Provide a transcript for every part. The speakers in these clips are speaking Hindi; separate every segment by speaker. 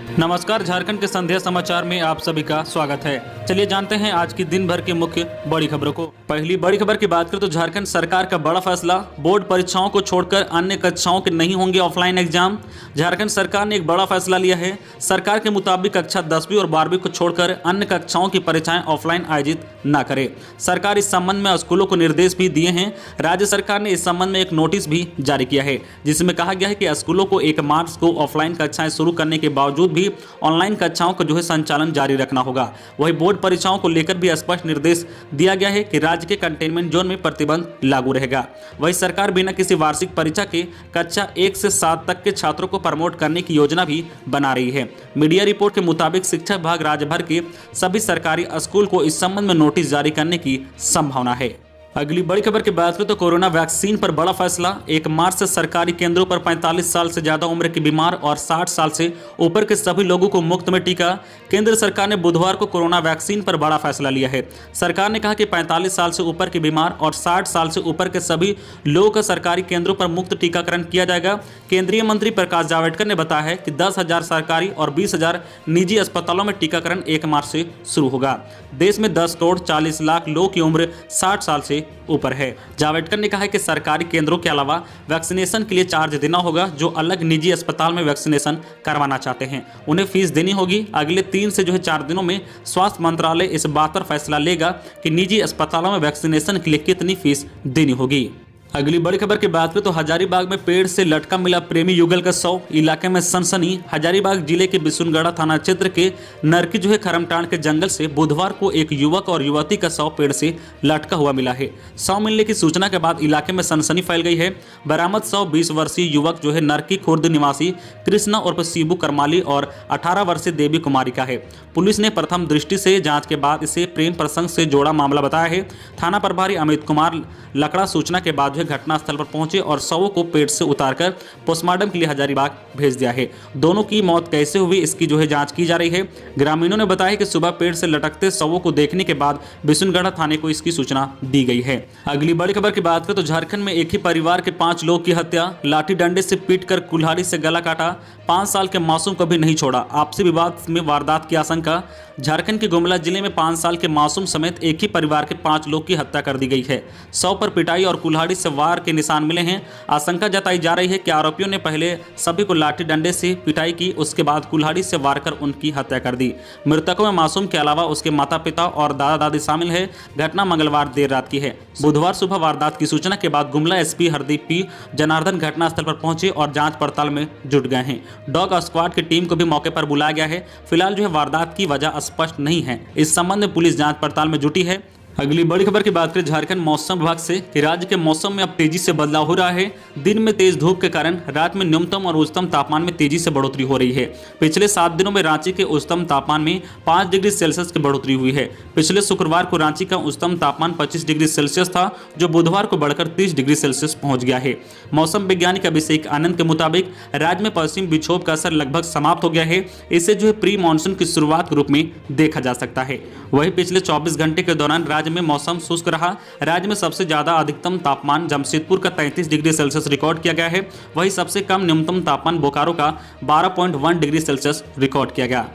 Speaker 1: नमस्कार, झारखंड के संध्या समाचार में आप सभी का स्वागत है। चलिए जानते हैं आज की दिन भर की मुख्य बड़ी खबरों को। पहली बड़ी खबर की बात करें तो झारखंड सरकार का बड़ा फैसला, बोर्ड परीक्षाओं को छोड़कर अन्य कक्षाओं के नहीं होंगे ऑफलाइन एग्जाम। झारखंड सरकार ने एक बड़ा फैसला लिया है। सरकार के मुताबिक कक्षा 10वीं और 12वीं को छोड़कर अन्य कक्षाओं की परीक्षाएं ऑफलाइन आयोजित न करे। सरकार इस संबंध में स्कूलों को निर्देश भी दिए हैं। राज्य सरकार ने इस संबंध में एक नोटिस भी जारी किया है, जिसमें कहा गया है कि स्कूलों को 1 मार्च को ऑफलाइन कक्षाएं शुरू करने के बावजूद भी ऑनलाइन कक्षाओं का संचालन जारी रखना होगा। वही बोर्ड परीक्षाओं को लेकर भी स्पष्ट निर्देश दिया गया है कि राज्य के कंटेनमेंट जोन में प्रतिबंध लागू रहेगा। वही सरकार बिना किसी वार्षिक परीक्षा के कक्षा 1 से 7 तक के छात्रों को प्रमोट करने की योजना भी बना रही है। मीडिया रिपोर्ट के मुताबिक शिक्षा विभाग राज्य भर के सभी सरकारी स्कूल को इस संबंध में नोटिस जारी करने की संभावना है। अगली बड़ी खबर की बात करें तो कोरोना वैक्सीन पर बड़ा फैसला। 1 मार्च से सरकारी केंद्रों पर 45 साल से ज्यादा उम्र के बीमार और 60 साल से ऊपर के सभी लोगों को मुफ्त में टीका। केंद्र सरकार ने बुधवार को कोरोना वैक्सीन पर बड़ा फैसला लिया है। सरकार ने कहा कि 45 साल से ऊपर के बीमार और 60 साल से ऊपर के सभी लोगों का सरकारी केंद्रों पर मुफ्त टीकाकरण किया जाएगा। केंद्रीय मंत्री प्रकाश जावड़ेकर ने बताया है कि 10,000 सरकारी और 20,000 निजी अस्पतालों में टीकाकरण 1 मार्च से शुरू होगा। देश में 10 करोड़ 40 लाख लोगों की उम्र 60 साल से ऊपर है। जावड़ेकर ने कहा है कि सरकारी केंद्रों के अलावा वैक्सीनेशन के लिए चार्ज देना होगा। जो अलग निजी अस्पताल में वैक्सीनेशन करवाना चाहते हैं उन्हें फीस देनी होगी। अगले 3 से 4 दिनों में स्वास्थ्य मंत्रालय इस बात पर फैसला लेगा कि निजी अस्पतालों में वैक्सीनेशन के लिए कितनी फीस देनी होगी। अगली बड़ी खबर की बात करें तो हजारीबाग में पेड़ से लटका मिला प्रेमी युगल का शव, इलाके में सनसनी। हजारीबाग जिले के बिशुनगढ़ा थाना क्षेत्र के नरकी खरमटाण के जंगल से बुधवार को एक युवक और युवती का शव पेड़ से लटका हुआ मिला है। शव मिलने की सूचना के बाद इलाके में सनसनी फैल गई है। बरामद शव 20 वर्षीय युवक नरकी खुर्द निवासी कृष्णा उर्फ शिबू करमाली और 18 वर्षीय देवी कुमारी का है। पुलिस ने प्रथम दृष्टि से जांच के बाद इसे प्रेम प्रसंग से जोड़ा मामला बताया है। थाना प्रभारी अमित कुमार लकड़ा सूचना के बाद घटनास्थल पर पहुंचे और शवों को पेड़ से उतारकर पोस्टमार्टम के लिए हजारीबाग भेज दिया है। दोनों की मौत कैसे हुई इसकी जांच की जा रही है। ग्रामीणों ने बताया कि सुबह पेड़ से लटकते शवों को देखने के बाद बिशुनगढ़ा थाने को इसकी सूचना दी गई है। अगली बड़ी खबर की बात करें तो झारखंड में एक ही परिवार के 5 लोगों की हत्या, लाठी डंडे से पीटकर कुल्हाड़ी से गला काटा, 5 साल के मासूम को भी नहीं छोड़ा, आपसी विवाद में वारदात की आशंका। झारखंड के गुमला जिले में 5 साल के मासूम समेत एक ही परिवार के 5 लोग की हत्या कर दी गई है। शव पर पिटाई और कुल्हाड़ी से वार के निशान मिले हैं। आशंका जताई जा रही है कि आरोपियों ने पहले सभी को लाठी डंडे से पिटाई की, उसके बाद कुल्हाड़ी से वार कर उनकी हत्या कर दी। मृतकों में मासूम के अलावा उसके माता पिता और दादा दादी शामिल है। घटना मंगलवार देर रात की है। बुधवार सुबह वारदात की सूचना के बाद गुमला एसपी हरदीप पी जनार्दन घटनास्थल पर पहुंचे और जांच पड़ताल में जुट गए हैं। डॉग स्क्वाड की टीम को भी मौके पर बुलाया गया है। फिलहाल वारदात की वजह स्पष्ट नहीं है। इस संबंध में पुलिस जांच पड़ताल में जुटी है। अगली बड़ी खबर की बात करें झारखंड मौसम विभाग से कि राज्य के मौसम में अब तेजी से बदलाव हो रहा है। दिन में तेज धूप के कारण रात में न्यूनतम और उच्चतम तापमान में तेजी से बढ़ोतरी हो रही है। पिछले 7 दिनों में रांची के उच्चतम तापमान में 5 डिग्री सेल्सियस की बढ़ोतरी हुई है। पिछले शुक्रवार को रांची का उच्चतम तापमान 25 डिग्री सेल्सियस था, जो बुधवार को बढ़कर 30 डिग्री सेल्सियस पहुंच गया है। मौसम वैज्ञानिक अभिषेक आनंद के मुताबिक राज्य में पश्चिम विक्षोभ का असर लगभग समाप्त हो गया है। इसे प्री मानसून की शुरुआत के रूप में देखा जा सकता है। वही पिछले 24 घंटे के दौरान राज्य में मौसम शुष्क रहा। राज्य में सबसे ज्यादा अधिकतम तापमान जमशेदपुर का 33 डिग्री सेल्सियस रिकॉर्ड किया गया है। वहीं सबसे कम न्यूनतम तापमान बोकारो का 12.1 डिग्री सेल्सियस रिकॉर्ड किया गया।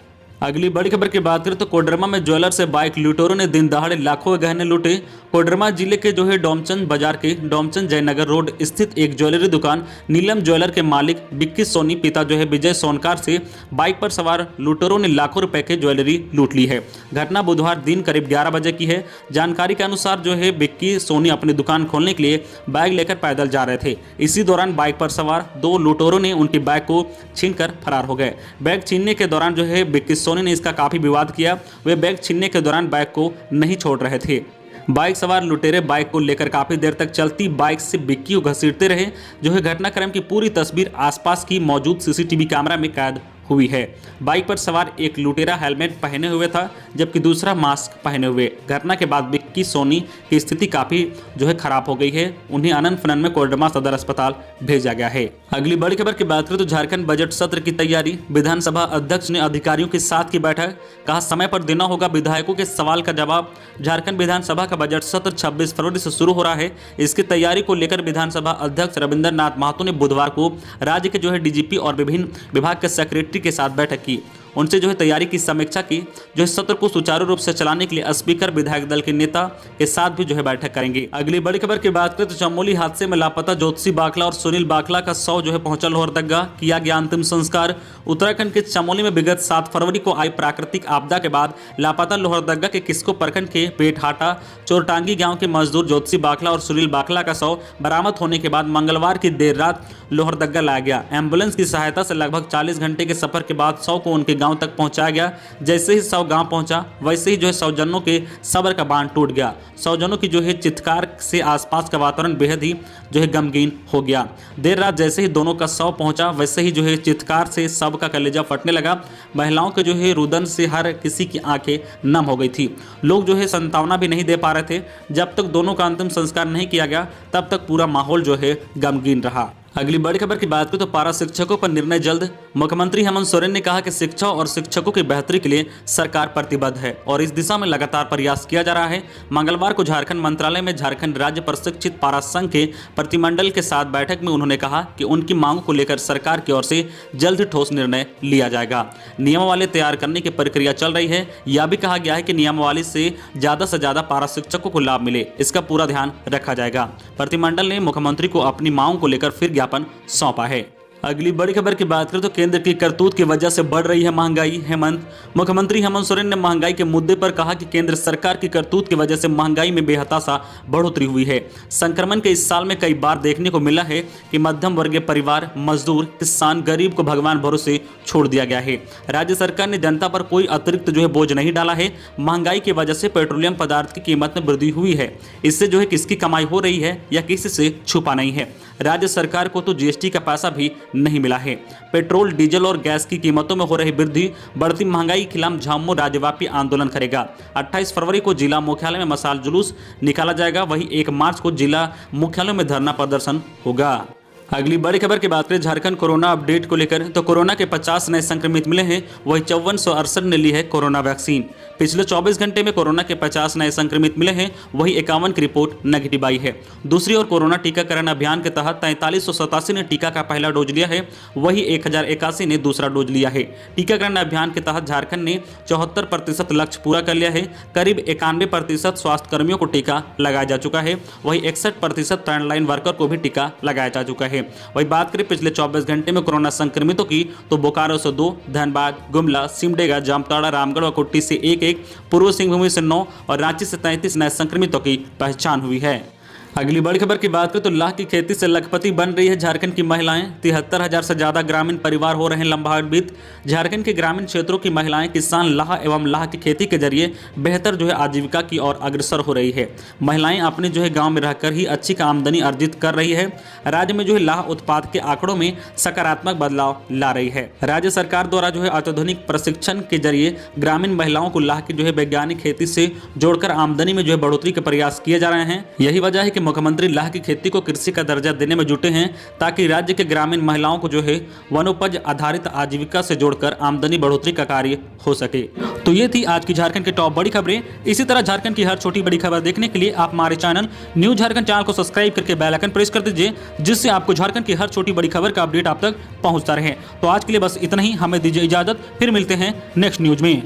Speaker 1: अगली बड़ी खबर की बात करें तो कोडरमा में ज्वेलर से बाइक लुटेरों ने दिन दहाड़े लाखों के गहने लूटे। कोडरमा जिले के डोमचंद बाजार के डोमचंद जयनगर रोड स्थित एक ज्वेलरी दुकान नीलम ज्वेलर के मालिक बिक्की सोनी पिता विजय सोनकार से बाइक पर सवार लुटेरों ने लाखों रुपए की ज्वेलरी लूट ली है। घटना बुधवार दिन करीब 11 बजे की है। जानकारी के अनुसार बिक्की सोनी अपनी दुकान खोलने के लिए बैग लेकर पैदल जा रहे थे। इसी दौरान बाइक पर सवार 2 लुटेरों ने उनकी बैग को छीनकर फरार हो गए। बैग छीनने के दौरान बिक्की सोनी ने इसका काफी विवाद किया। वे बैग छीनने के दौरान बैग को नहीं छोड़ रहे थे। बाइक सवार लुटेरे बाइक को लेकर काफी देर तक चलती बाइक से बिक्की को घसीटते रहे। घटनाक्रम की पूरी तस्वीर आसपास की मौजूद सीसीटीवी कैमरा में कैद हुई है। बाइक पर सवार एक लुटेरा हेलमेट पहने हुए था, जबकि दूसरा मास्क पहने हुए। घटना के बाद बिक्की सोनी की स्थिति काफी खराब हो गई है। उन्हें आनंद फनन में कोडरमा सदर अस्पताल भेजा गया है। अगली बड़ी खबर की बात करें तो झारखंड बजट सत्र की तैयारी। विधानसभा अध्यक्ष ने अधिकारियों के साथ की बैठक, कहा समय पर देना होगा विधायकों के सवाल का जवाब। झारखंड विधानसभा का बजट सत्र 26 फरवरी से शुरू हो रहा है। इसकी तैयारी को लेकर विधानसभा अध्यक्ष रविंद्रनाथ महतो ने बुधवार को राज्य के डीजीपी और विभिन्न विभाग के सेक्रेटरी के साथ बैठक की। उनसे जो है तैयारी की समीक्षा की। जो है सत्र को सुचारू रूप से चलाने के लिए स्पीकर विधायक दल के नेता के साथ भी जो है बैठक करेंगे। अगली बड़ी खबर की बात करें तो चमोली हादसे में लापता ज्योतिषी बाखला और सुनील बाखला का शव जो है पहुंचा लोहरदगा, किया गया अंतिम संस्कार। उत्तराखंड के चमोली में विगत 7 फरवरी को आई प्राकृतिक आपदा के बाद लापता लोहरदगा के किस्को प्रखंड के पेटहाटा चोरटांगी गांव के मजदूर ज्योतिषी बाखला और सुनील बाखला का शव बरामद होने के बाद मंगलवार की देर रात लोहरदगा लाया गया। एम्बुलेंस की सहायता से लगभग 40 घंटे के सफर के बाद शव को उनके गांव तक पहुंचाया गया। जैसे ही शव गांव पहुंचा वैसे ही जो है स्वजनों के सब्र का बांध टूट गया। स्वजनों की जो है चित्कार से आसपास का वातावरण बेहद ही जो है गमगीन हो गया। देर रात जैसे ही दोनों का शव पहुंचा वैसे ही जो है चित्कार से सब का कलेजा फटने लगा। महिलाओं के जो है रुदन से हर किसी की आंखें नम हो गई थी। लोग जो है सांत्वना भी नहीं दे पा रहे थे। जब तक दोनों का अंतिम संस्कार नहीं किया गया तब तक पूरा माहौल जो है गमगीन रहा। अगली बड़ी खबर की बात करें तो पारा शिक्षकों पर निर्णय जल्द। मुख्यमंत्री हेमंत सोरेन ने कहा कि शिक्षा और शिक्षकों की बेहतरी के लिए सरकार प्रतिबद्ध है और इस दिशा में लगातार प्रयास किया जा रहा है। मंगलवार को झारखंड मंत्रालय में झारखंड राज्य प्रशिक्षित पारा संघ के प्रतिमंडल के साथ बैठक में उन्होंने कहा कि उनकी मांगों को लेकर सरकार की ओर से जल्द ठोस निर्णय लिया जाएगा। नियमावली तैयार करने की प्रक्रिया चल रही है। यह भी कहा गया है कि नियमावली से ज्यादा पारा शिक्षकों को लाभ मिले, इसका पूरा ध्यान रखा जाएगा। प्रतिमंडल ने मुख्यमंत्री को अपनी मांगों को लेकर फिर ज्ञापन सौंपा है। अगली बड़ी खबर की बात करें तो केंद्र की करतूत की वजह से बढ़ रही है महंगाई। मुख्यमंत्री हेमंत सोरेन ने महंगाई के मुद्दे पर कहा कि केंद्र सरकार की करतूत की वजह से महंगाई में बेहताशा बढ़ोतरी हुई है। संक्रमण के इस साल में कई बार देखने को मिला है कि मध्यम वर्गीय परिवार, मजदूर, किसान, गरीब को भगवान भरोसे छोड़ दिया गया है। राज्य सरकार ने जनता पर कोई अतिरिक्त जो है बोझ नहीं डाला है। महंगाई की वजह से पेट्रोलियम पदार्थ की कीमत में वृद्धि हुई है। इससे जो है किसकी कमाई हो रही है या किसी से छुपा नहीं है। राज्य सरकार को तो जीएसटी का पैसा भी नहीं मिला है। पेट्रोल, डीजल और गैस की कीमतों में हो रही वृद्धि, बढ़ती महंगाई के खिलाफ झामुमो राज्यव्यापी आंदोलन करेगा। 28 फरवरी को जिला मुख्यालय में मशाल जुलूस निकाला जाएगा। वहीं 1 मार्च को जिला मुख्यालयों में धरना प्रदर्शन होगा। अगली बड़ी खबर की बात करें झारखंड कोरोना अपडेट को लेकर तो कोरोना के 50 नए संक्रमित मिले हैं। वहीं 5468 ने ली है कोरोना वैक्सीन। पिछले 24 घंटे में कोरोना के 50 नए संक्रमित मिले हैं। वहीं 51 की रिपोर्ट नेगेटिव आई है। दूसरी ओर कोरोना टीकाकरण अभियान के तहत 4387 ने टीका का पहला डोज लिया है। वहीं 1081 ने दूसरा डोज लिया है। टीकाकरण अभियान के तहत झारखंड ने 74% लक्ष्य पूरा कर लिया है। करीब 91% स्वास्थ्य कर्मियों को टीका लगाया जा चुका है। वहीं 61% फ्रंटलाइन वर्कर को भी टीका लगाया जा चुका है। वही बात करें पिछले 24 घंटे में कोरोना संक्रमितों की तो बोकारो से 2, धनबाद, गुमला, सिमडेगा, जामताड़ा, रामगढ़ और कुट्टी से 1-1, पूर्व सिंहभूम से 9 और रांची से 33 नए संक्रमितों की पहचान हुई है। अगली बड़ी खबर की बात करें तो लाह की खेती से लखपति बन रही है झारखंड की महिलाएं। 73,000 से ज्यादा ग्रामीण परिवार हो रहे हैं लाभान्वित। झारखंड के ग्रामीण क्षेत्रों की महिलाएं किसान लाह एवं लाह की खेती के जरिए बेहतर जो है आजीविका की ओर अग्रसर हो रही है। महिलाएं अपने जो है गांव में रहकर ही अच्छी आमदनी अर्जित कर रही है। राज्य में जो है लाह उत्पाद के आंकड़ों में सकारात्मक बदलाव ला रही है। राज्य सरकार द्वारा जो है अत्याधुनिक प्रशिक्षण के जरिए ग्रामीण महिलाओं को लाह की जो है वैज्ञानिक खेती से जोड़कर आमदनी में जो है बढ़ोतरी के प्रयास किए जा रहे हैं। यही वजह है कि मुख्यमंत्री लाह की खेती को कृषि का दर्जा देने में जुटे हैं ताकि राज्य के ग्रामीण महिलाओं को जो है वनोपज आधारित आजीविका से जोड़कर आमदनी बढ़ोतरी का कार्य हो सके। तो ये थी आज की झारखंड की टॉप बड़ी खबरें। इसी तरह झारखंड की हर छोटी बड़ी खबर देखने के लिए आप हमारे चैनल न्यूज झारखंड चैनल को सब्सक्राइब करके बेल आइकन प्रेस कर दीजिए, जिससे आपको झारखंड की हर छोटी बड़ी खबर का अपडेट आप तक पहुंचता रहे। तो आज के लिए बस इतना ही। हमें दीजिए इजाजत, फिर मिलते हैं नेक्स्ट न्यूज में।